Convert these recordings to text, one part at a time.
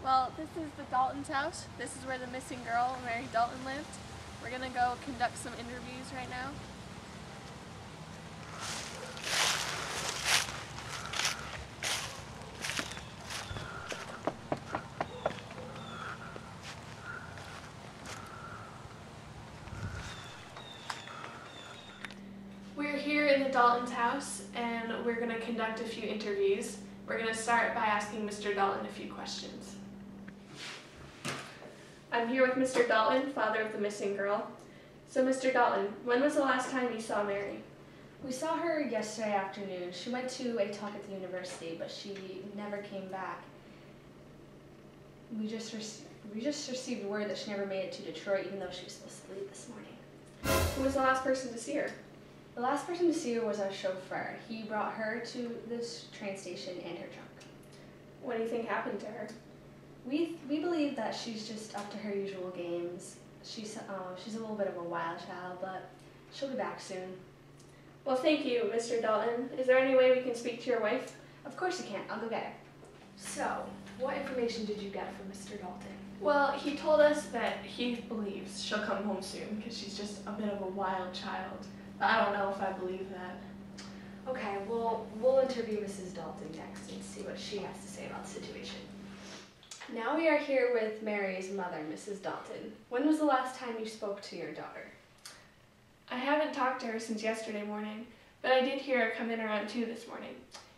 Well, this is the Dalton's house. This is where the missing girl, Mary Dalton, lived. We're gonna go conduct some interviews right now. We're here in the Dalton's house and we're gonna conduct a few interviews. We're gonna start by asking Mr. Dalton a few questions. I'm here with Mr. Dalton, father of the missing girl. So Mr. Dalton, when was the last time you saw Mary? We saw her yesterday afternoon. She went to a talk at the university, but she never came back. We just received word that she never made it to Detroit, even though she was supposed to leave this morning. Who was the last person to see her? The last person to see her was our chauffeur. He brought her to this train station and her trunk. What do you think happened to her? We believe that she's just up to her usual games. She's a little bit of a wild child, but she'll be back soon. Well, thank you, Mr. Dalton. Is there any way we can speak to your wife? Of course you can. I'll go get her. So, what information did you get from Mr. Dalton? Well, he told us that he believes she'll come home soon because she's just a bit of a wild child. But I don't know if I believe that. Okay, well, we'll interview Mrs. Dalton next and see what she has to say about the situation. Now we are here with Mary's mother, Mrs. Dalton. When was the last time you spoke to your daughter? I haven't talked to her since yesterday morning, but I did hear her come in around 2 this morning.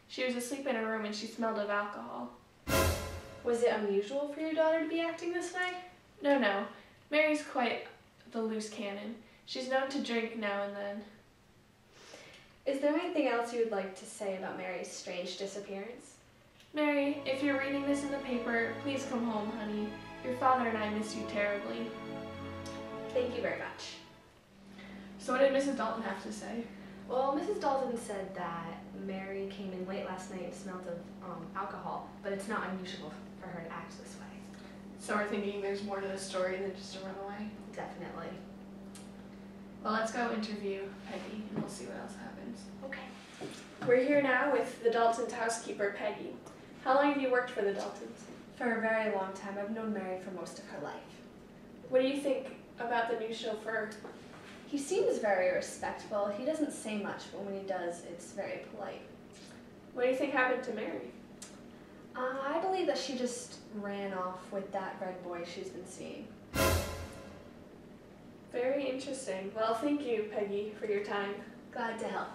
She was asleep in her room and she smelled of alcohol. Was it unusual for your daughter to be acting this way? No. Mary's quite the loose cannon. She's known to drink now and then. Is there anything else you would like to say about Mary's strange disappearance? Mary, if you're reading this in the paper, please come home, honey. Your father and I miss you terribly. Thank you very much. So what did Mrs. Dalton have to say? Well, Mrs. Dalton said that Mary came in late last night and smelled of alcohol, but it's not unusual for her to act this way. So we're thinking there's more to the story than just a runaway? Definitely. Well, let's go interview Peggy and we'll see what else happens. Okay. We're here now with the Daltons' housekeeper, Peggy. How long have you worked for the Daltons? For a very long time. I've known Mary for most of her life. What do you think about the new chauffeur? He seems very respectful. He doesn't say much, but when he does, it's very polite. What do you think happened to Mary? I believe that she just ran off with that red boy she's been seeing. Very interesting. Well, thank you, Peggy, for your time. Glad to help.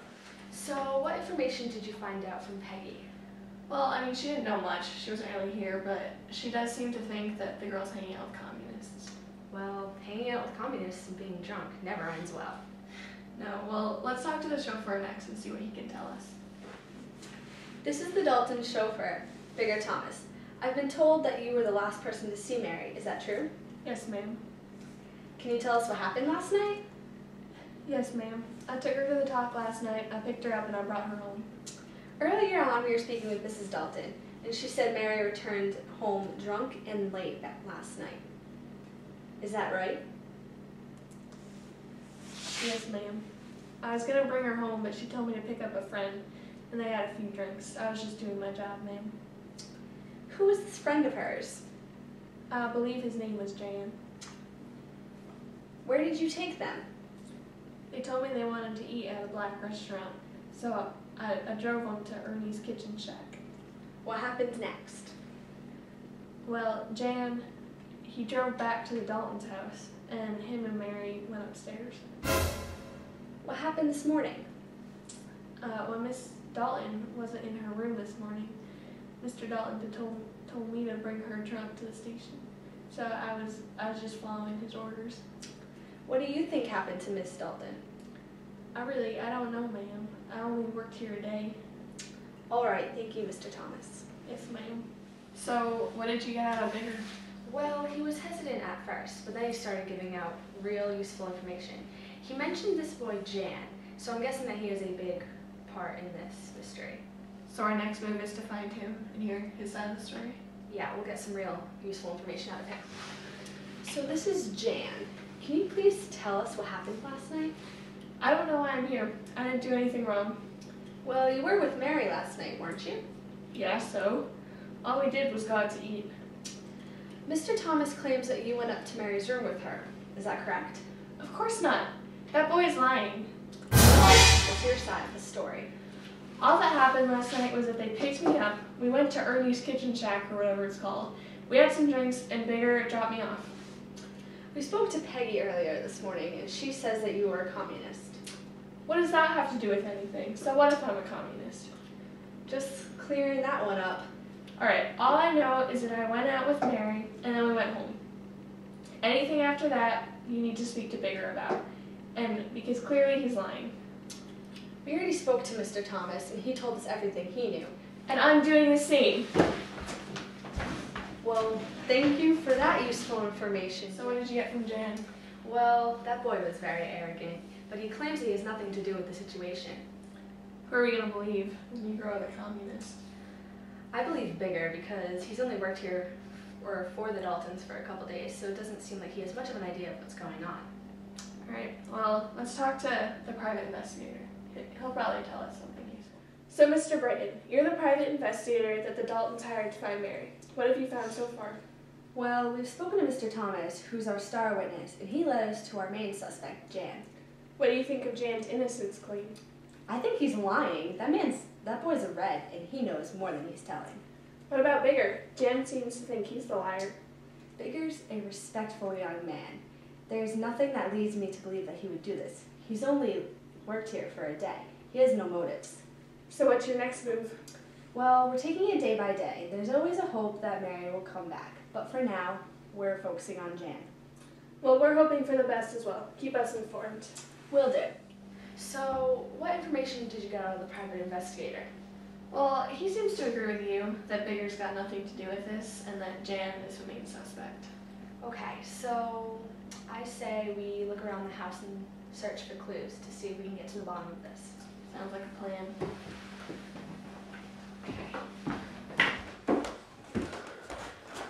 So, what information did you find out from Peggy? Well, I mean, she didn't know much. She wasn't really here, but she does seem to think that the girl's hanging out with communists. Well, hanging out with communists and being drunk never ends well. No, well, let's talk to the chauffeur next and see what he can tell us. This is the Dalton chauffeur, Bigger Thomas. I've been told that you were the last person to see Mary. Is that true? Yes, ma'am. Can you tell us what happened last night? Yes, ma'am. I took her to the talk last night, I picked her up, and I brought her home. Earlier on, we were speaking with Mrs. Dalton, and she said Mary returned home drunk and late last night. Is that right? Yes, ma'am. I was gonna bring her home, but she told me to pick up a friend, and they had a few drinks. I was just doing my job, ma'am. Who was this friend of hers? I believe his name was Jan. Where did you take them? They told me they wanted to eat at a black restaurant, so I drove them to Ernie's Kitchen Shack. What happened next? Well, Jan, he drove back to the Dalton's house, and him and Mary went upstairs. What happened this morning? When Miss Dalton wasn't in her room this morning, Mr. Dalton told me to bring her trunk to the station. So I was just following his orders. What do you think happened to Miss Dalton? I don't know, ma'am. I only worked here a day. All right, thank you, Mr. Thomas. Yes, ma'am. So what did you get out of Bigger? Well, he was hesitant at first, but then he started giving out real useful information. He mentioned this boy, Jan, so I'm guessing that he has a big part in this mystery. So our next move is to find him and hear his side of the story? Yeah, we'll get some real useful information out of him. So this is Jan. Can you please tell us what happened last night? I don't know why I'm here. I didn't do anything wrong. Well, you were with Mary last night, weren't you? Yeah, so? All we did was go out to eat. Mr. Thomas claims that you went up to Mary's room with her. Is that correct? Of course not. That boy is lying. What's your side of the story? All that happened last night was that they picked me up. We went to Ernie's Kitchen Shack or whatever it's called. We had some drinks and Bigger dropped me off. We spoke to Peggy earlier this morning and she says that you were a communist. What does that have to do with anything? So what if I'm a communist? Just clearing that one up. Alright, all I know is that I went out with Mary and then we went home. Anything after that, you need to speak to Bigger about. And because clearly he's lying. We already spoke to Mr. Thomas and he told us everything he knew. And I'm doing the same. Well, thank you for that useful information. So what did you get from Jan? Well, that boy was very arrogant, but he claims he has nothing to do with the situation. Who are we going to believe when you grow up a communist? I believe Bigger because he's only worked here or for the Daltons for a couple days, so it doesn't seem like he has much of an idea of what's going on. Alright, well, let's talk to the private investigator. He'll probably tell us something useful. So, Mr. Brighton, you're the private investigator that the Daltons hired to find Mary. What have you found so far? Well, we've spoken to Mr. Thomas, who's our star witness, and he led us to our main suspect, Jan. What do you think of Jan's innocence claim? I think he's lying. That boy's a red, and he knows more than he's telling. What about Bigger? Jan seems to think he's the liar. Bigger's a respectful young man. There's nothing that leads me to believe that he would do this. He's only worked here for a day. He has no motives. So what's your next move? Well, we're taking it day by day. There's always a hope that Mary will come back. But for now, we're focusing on Jan. Well, we're hoping for the best as well. Keep us informed. Will do. So, what information did you get out of the private investigator? Well, he seems to agree with you that Bigger's got nothing to do with this and that Jan is the main suspect. Okay, so I say we look around the house and search for clues to see if we can get to the bottom of this. Sounds like a plan.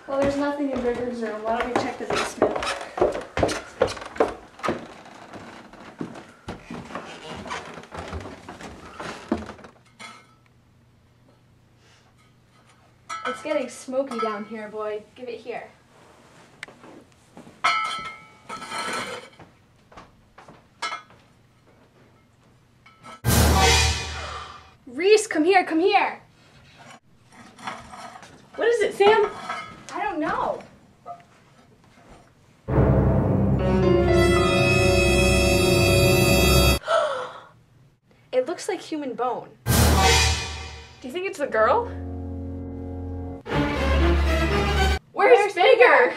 Well, there's nothing in Bigger's room. Why don't we check the basement? It's getting smoky down here, boy. Give it here. Reese, come here, come here! What is it, Sam? I don't know. It looks like human bone. Do you think it's the girl? Where's Bigger?